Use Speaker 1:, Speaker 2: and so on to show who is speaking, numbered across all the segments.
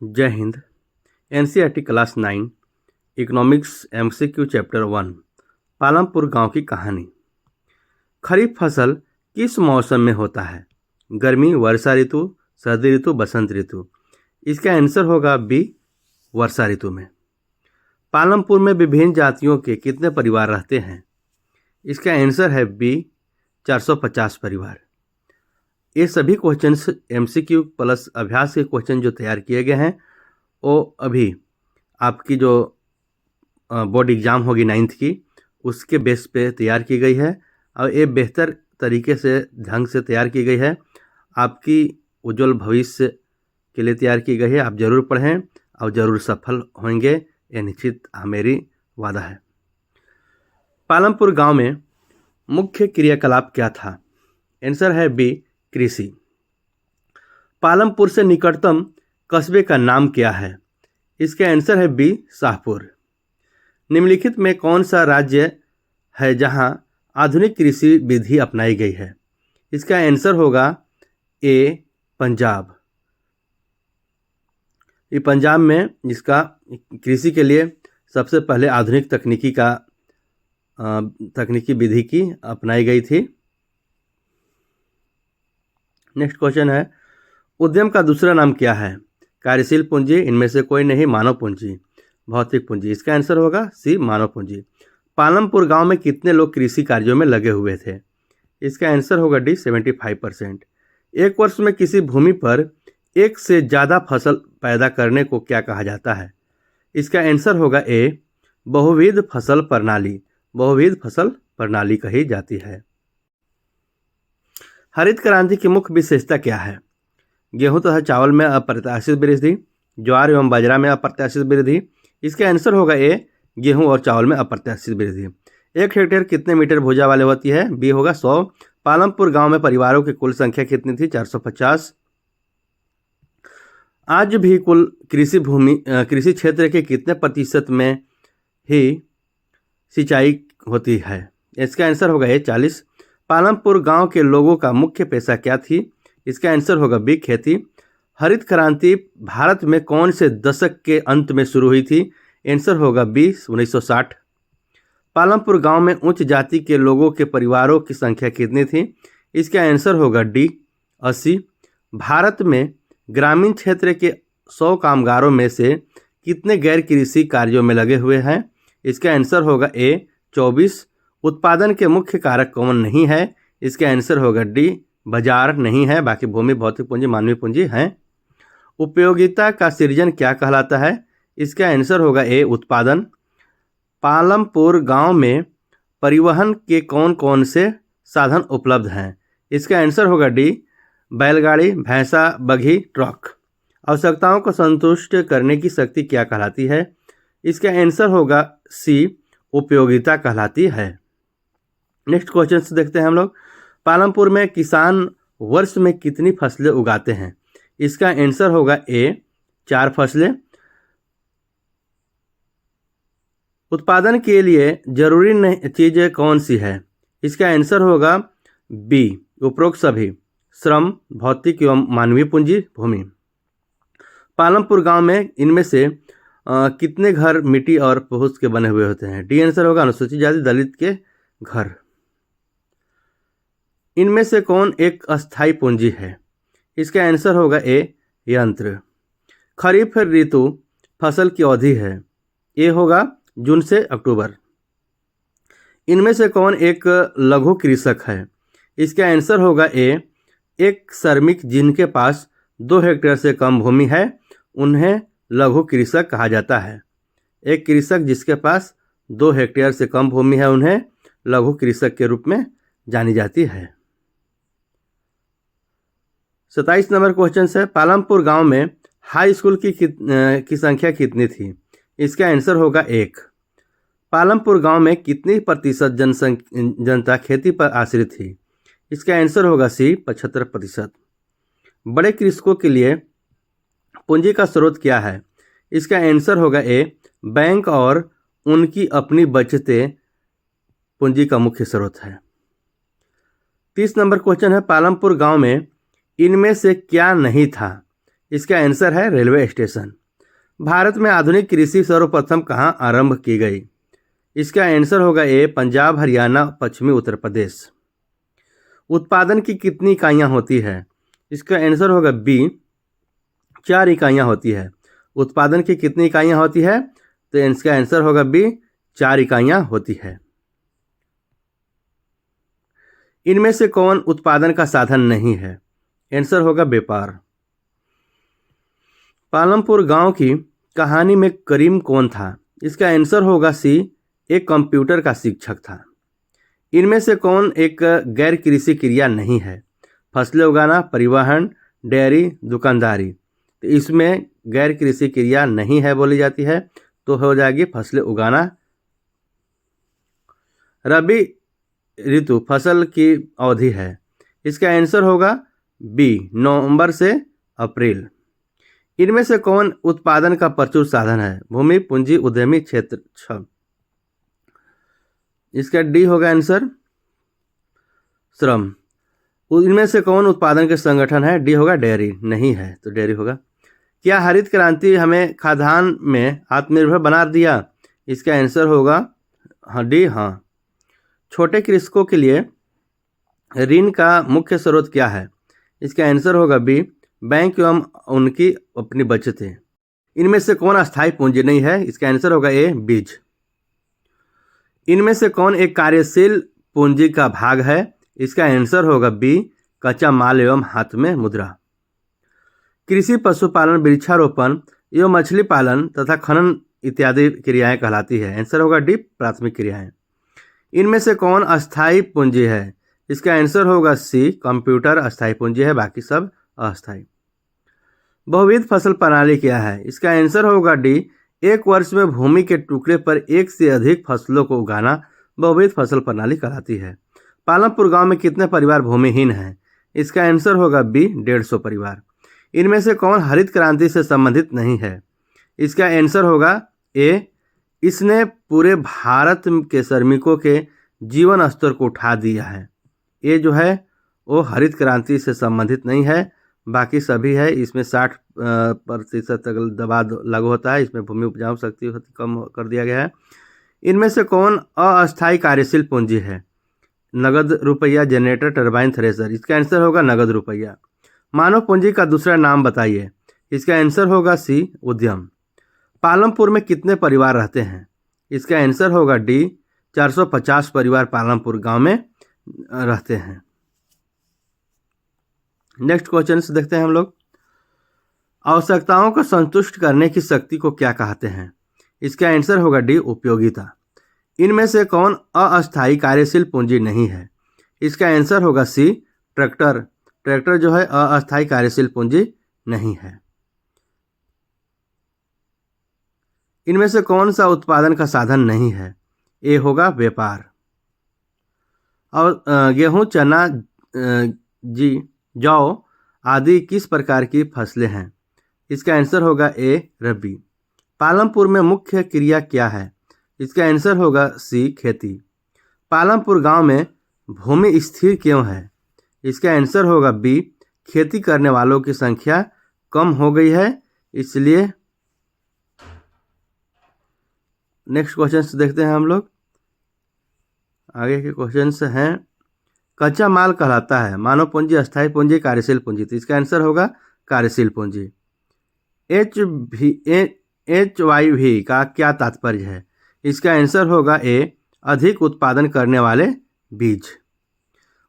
Speaker 1: जय Hind. NCERT class 9 economics MCQ chapter 1 Palampur गांव की कहानी। खरीफ फसल किस मौसम में होता है? गर्मी, वर्षा ऋतु, सर्दी ऋतु, बसंत ऋतु। इसका आंसर होगा बी, वर्षा ऋतु में। पालमपुर में विभिन्न जातियों के कितने परिवार रहते हैं? इसका आंसर है बी, 450 परिवार। ये सभी क्वेश्चंस एमसीक्यू प्लस अभ्यास के क्वेश्चन जो तैयार किए गए हैं वो अभी आपकी जो बोर्ड एग्ज़ाम होगी 9th की उसके बेस पे तैयार की गई है और ये बेहतर तरीके से ढंग से तैयार की गई है। आपकी उज्जवल भविष्य के लिए तैयार की गई है। आप ज़रूर पढ़ें और ज़रूर सफल होंगे, ये निश्चित मेरी वादा है। पालमपुर गांव में मुख्य क्रियाकलाप क्या था? आंसर है बी, कृषि। पालमपुर से निकटतम कस्बे का नाम क्या है? इसका आंसर है बी, शाहपुर। निम्नलिखित में कौन सा राज्य है जहां आधुनिक कृषि विधि अपनाई गई है? इसका आंसर होगा ए, पंजाब। ये पंजाब में जिसका कृषि के लिए सबसे पहले आधुनिक तकनीकी विधि की अपनाई गई थी। नेक्स्ट क्वेश्चन है, उद्यम का दूसरा नाम क्या है? कार्यशील पूंजी, इनमें से कोई नहीं, मानव पूंजी, भौतिक पूंजी। इसका आंसर होगा सी, मानव पूंजी। पालमपुर गांव में कितने लोग कृषि कार्यों में लगे हुए थे? इसका आंसर होगा डी, 75%। एक वर्ष में किसी भूमि पर एक से ज़्यादा फसल पैदा करने को क्या कहा जाता है? इसका आंसर होगा ए, बहुविध फसल प्रणाली। बहुविध फसल प्रणाली कही जाती है। हरित क्रांति की मुख्य विशेषता क्या है? गेहूं तथा चावल में अप्रत्याशित वृद्धि, ज्वार एवं बाजरा में अप्रत्याशित वृद्धि। इसका आंसर होगा ए, गेहूं और चावल में अप्रत्याशित वृद्धि। 1 हेक्टेयर कितने मीटर भुजा वाले होती है? बी होगा 100। पालमपुर गांव में परिवारों की कुल संख्या कितनी थी? 450। आज भी कुल कृषि क्षेत्र के कितने प्रतिशत में ही सिंचाई होती है? इसका आंसर होगा ए, 40। पालमपुर गांव के लोगों का मुख्य पेशा क्या थी? इसका आंसर होगा बी, खेती। हरित क्रांति भारत में कौन से दशक के अंत में शुरू हुई थी? आंसर होगा बी, 1960। पालमपुर गांव में उच्च जाति के लोगों के परिवारों की संख्या कितनी थी? इसका आंसर होगा डी, 80। भारत में ग्रामीण क्षेत्र के 100 कामगारों में से कितने गैर कृषि कार्यों में लगे हुए हैं? इसका आंसर होगा ए, 24। उत्पादन के मुख्य कारक कौन नहीं है? इसका आंसर होगा डी, बाजार नहीं है, बाकी भूमि, भौतिक पूंजी, मानवीय पूंजी हैं। उपयोगिता का सृजन क्या कहलाता है? इसका आंसर होगा ए, उत्पादन। पालमपुर गांव में परिवहन के कौन कौन से साधन उपलब्ध हैं? इसका आंसर होगा डी, बैलगाड़ी, भैंसा, बघी, ट्रक। आवश्यकताओं को संतुष्ट करने की शक्ति क्या कहलाती है? इसका आंसर होगा सी, उपयोगिता कहलाती है। नेक्स्ट क्वेश्चन से देखते हैं हम लोग। पालमपुर में किसान वर्ष में कितनी फसलें उगाते हैं? इसका आंसर होगा ए, 4 फसलें। उत्पादन के लिए जरूरी चीज़ें कौन सी है? इसका आंसर होगा बी, उपरोक्त सभी। श्रम, भौतिक एवं मानवीय पूंजी, भूमि। पालमपुर गांव में इनमें से कितने घर मिट्टी और फूस के बने हुए होते हैं? डी आंसर होगा अनुसूचित जाति दलित के घर। इनमें से कौन एक अस्थायी पूंजी है? इसका आंसर होगा ए, यंत्र। खरीफ ऋतु फसल की अवधि है? ए होगा जून से अक्टूबर। इनमें से कौन एक लघु कृषक है? इसका आंसर होगा ए, एक श्रमिक जिनके पास 2 हेक्टेयर से कम भूमि है उन्हें लघु कृषक कहा जाता है। एक कृषक जिसके पास 2 हेक्टेयर से कम भूमि है उन्हें लघु कृषक के रूप में जानी जाती है। 27 नंबर क्वेश्चन है, पालमपुर गांव में हाई स्कूल की संख्या कितनी थी? इसका आंसर होगा 1। पालमपुर गांव में कितनी प्रतिशत जनता खेती पर आश्रित थी? इसका आंसर होगा सी, 75%। बड़े कृषकों के लिए पूंजी का स्रोत क्या है? इसका आंसर होगा ए, बैंक और उनकी अपनी बचतें पूंजी का मुख्य स्रोत है। 30 नंबर क्वेश्चन है, पालमपुर गांव में इनमें से क्या नहीं था? इसका आंसर है रेलवे स्टेशन। भारत में आधुनिक कृषि सर्वप्रथम कहाँ आरंभ की गई? इसका आंसर होगा ए, पंजाब, हरियाणा, पश्चिमी उत्तर प्रदेश। उत्पादन की कितनी इकाइयाँ होती है? इसका आंसर होगा बी, 4 इकाइयाँ होती है। उत्पादन की कितनी इकाइयाँ होती है? तो इसका आंसर होगा बी, 4 इकाइयाँ होती है। इनमें से कौन उत्पादन का साधन नहीं है? आंसर होगा व्यापार। पालमपुर गांव की कहानी में करीम कौन था? इसका आंसर होगा सी, एक कंप्यूटर का शिक्षक था। इनमें से कौन एक गैर कृषि क्रिया नहीं है? फसलें उगाना, परिवहन, डेयरी, दुकानदारी। तो इसमें गैर कृषि क्रिया नहीं है बोली जाती है, तो हो जाएगी फसलें उगाना। रबी ऋतु फसल की अवधि है। इसका आंसर होगा बी, नवंबर से अप्रैल। इनमें से कौन उत्पादन का प्रचुर साधन है? भूमि, पूंजी, उद्यमी, क्षेत्र। 6 इसका डी होगा आंसर, श्रम। इनमें से कौन उत्पादन के संगठन है? डी होगा डेयरी। नहीं है तो डेयरी होगा। क्या हरित क्रांति हमें खाद्यान्न में आत्मनिर्भर बना दिया? इसका आंसर होगा डी, हाँ। छोटे कृषकों के लिए ऋण का मुख्य स्रोत क्या है? इसका आंसर होगा बी, बैंक एवं उनकी अपनी बचतें। इनमें से कौन अस्थायी पूंजी नहीं है? इसका आंसर होगा ए, बीज। इनमें से कौन एक कार्यशील पूंजी का भाग है? इसका आंसर होगा बी, कच्चा माल एवं हाथ में मुद्रा। कृषि, पशुपालन, वृक्षारोपण एवं मछली पालन तथा खनन इत्यादि क्रियाएं कहलाती है। आंसर होगा डी, प्राथमिक क्रियाएं। इनमें से कौन अस्थायी पूंजी है? इसका आंसर होगा सी, कंप्यूटर अस्थायी पूंजी है, बाकी सब अस्थायी। बहुविध फसल प्रणाली क्या है? इसका आंसर होगा डी, एक वर्ष में भूमि के टुकड़े पर एक से अधिक फसलों को उगाना बहुविध फसल प्रणाली कहलाती है। पालमपुर गांव में कितने परिवार भूमिहीन हैं? इसका आंसर होगा बी, 150 परिवार। इनमें से कौन हरित क्रांति से संबंधित नहीं है? इसका आंसर होगा ए, इसने पूरे भारत के श्रमिकों के जीवन स्तर को उठा दिया है। ये जो है वो हरित क्रांति से संबंधित नहीं है, बाकी सभी है। इसमें 60% तक दबाव लागू होता है। इसमें भूमि उपजाऊ शक्ति कम कर दिया गया है। इनमें से कौन अस्थायी कार्यशील पूंजी है? नगद रुपया, जनरेटर, टरबाइन, थ्रेसर। इसका आंसर होगा नगद रुपया। मानव पूंजी का दूसरा नाम बताइए। इसका आंसर होगा सी, उद्यम। पालमपुर में कितने परिवार रहते हैं? इसका आंसर होगा डी, 450 परिवार पालमपुर गांव में रहते हैं। नेक्स्ट क्वेश्चन देखते हैं हम लोग। आवश्यकताओं को संतुष्ट करने की शक्ति को क्या कहते हैं? इसका आंसर होगा डी, उपयोगिता। इनमें से कौन अस्थायी कार्यशील पूंजी नहीं है? इसका आंसर होगा सी, ट्रैक्टर। ट्रैक्टर जो है अस्थायी कार्यशील पूंजी नहीं है। इनमें से कौन सा उत्पादन का साधन नहीं है? ए होगा व्यापार। और गेहूं, चना, जौ आदि किस प्रकार की फसलें हैं? इसका आंसर होगा ए, रबी। पालमपुर में मुख्य क्रिया क्या है? इसका आंसर होगा सी, खेती। पालमपुर गांव में भूमि स्थिर क्यों है? इसका आंसर होगा बी, खेती करने वालों की संख्या कम हो गई है इसलिए। नेक्स्ट क्वेश्चन देखते हैं हम लोग। आगे के क्वेश्चंस हैं। कच्चा माल कहलाता है मानव पूंजी, अस्थायी पूंजी, कार्यशील पूंजी। तो इसका आंसर होगा कार्यशील पूंजी। HYV का क्या तात्पर्य है? इसका आंसर होगा ए, अधिक उत्पादन करने वाले बीज।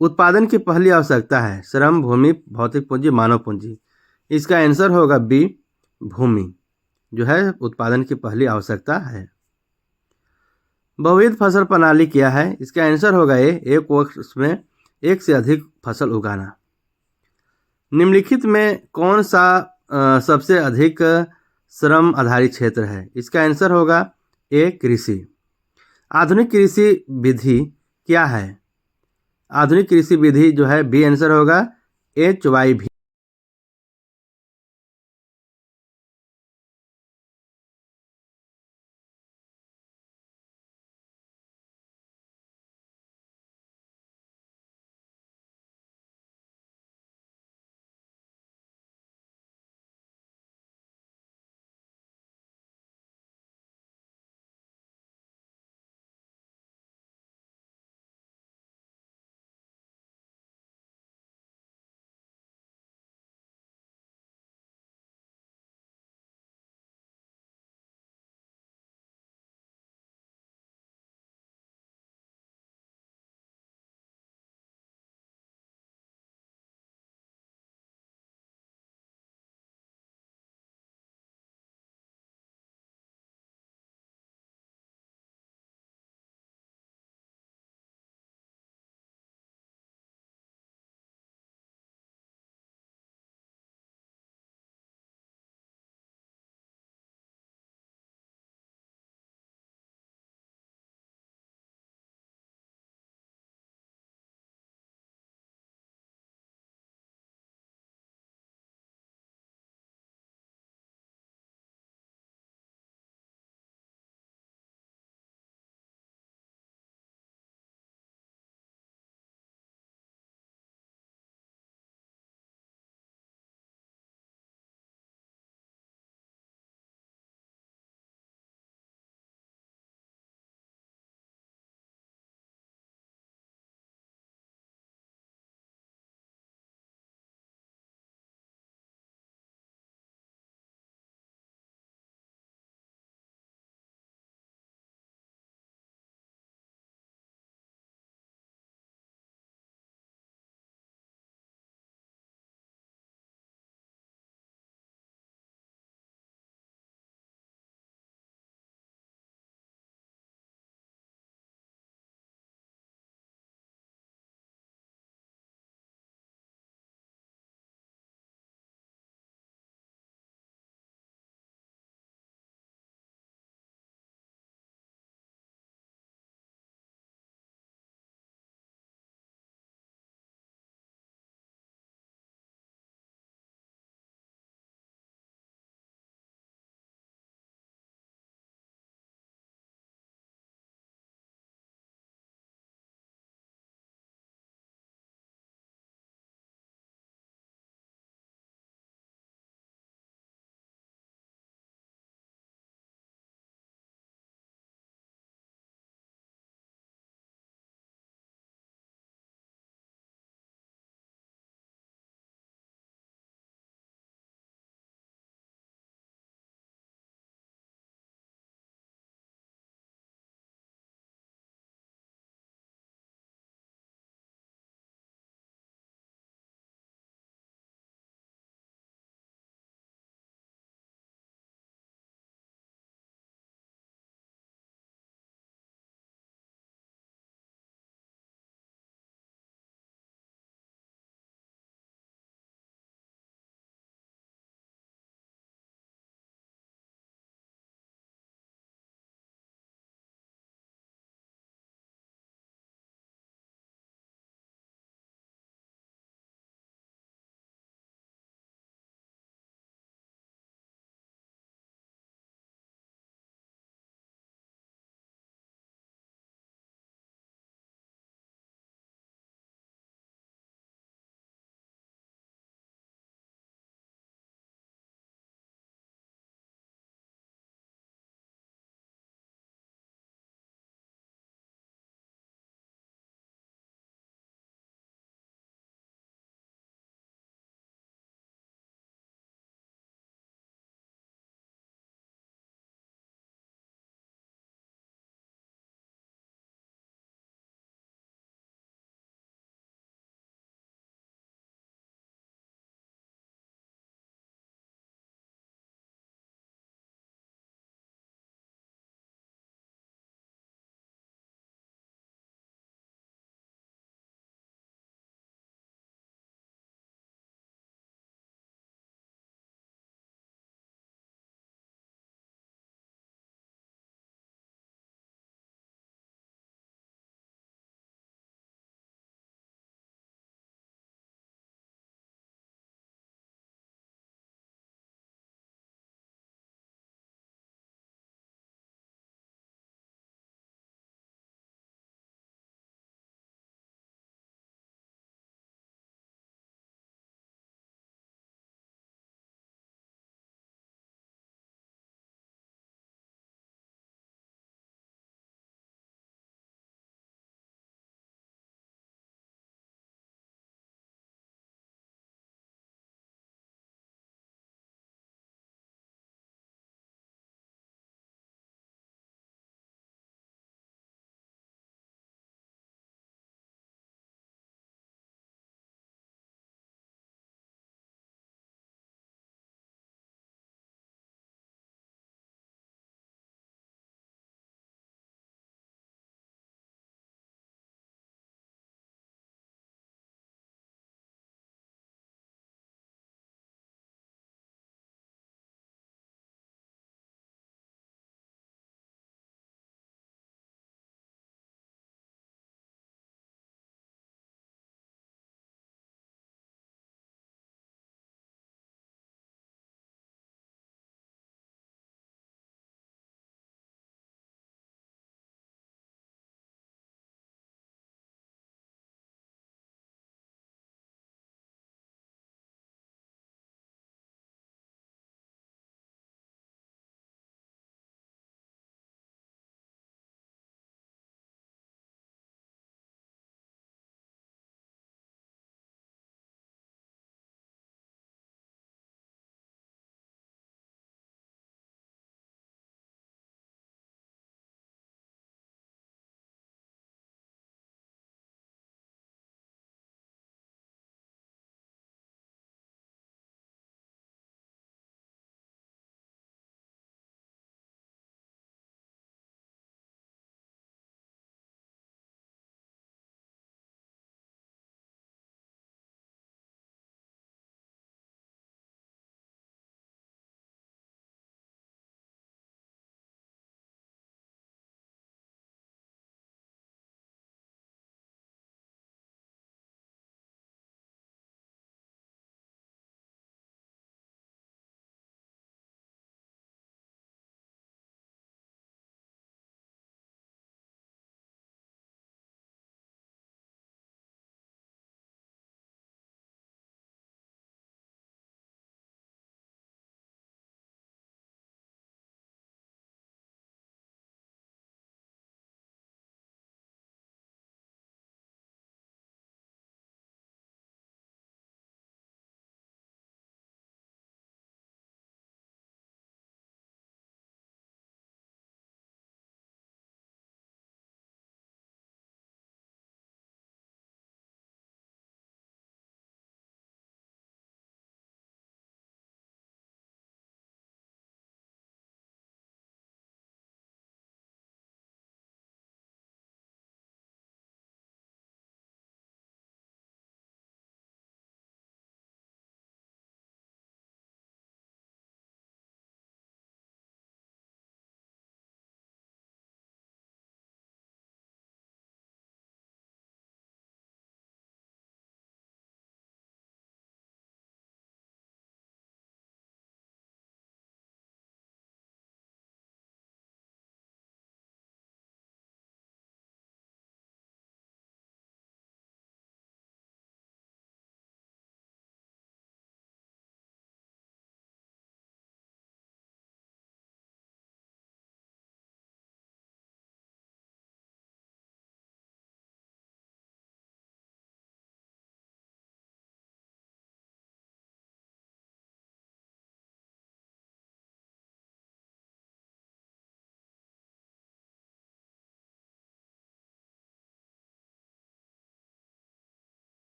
Speaker 1: उत्पादन की पहली आवश्यकता है श्रम, भूमि, भौतिक पूंजी, मानव पूंजी। इसका आंसर होगा बी, भूमि जो है उत्पादन की पहली आवश्यकता है। बहुविध फसल प्रणाली क्या है? इसका आंसर होगा ए, एक वर्ष में एक से अधिक फसल उगाना। निम्नलिखित में कौन सा सबसे अधिक श्रम आधारित क्षेत्र है? इसका आंसर होगा ए, कृषि। आधुनिक कृषि विधि क्या है? आधुनिक कृषि विधि जो है बी आंसर होगा HYV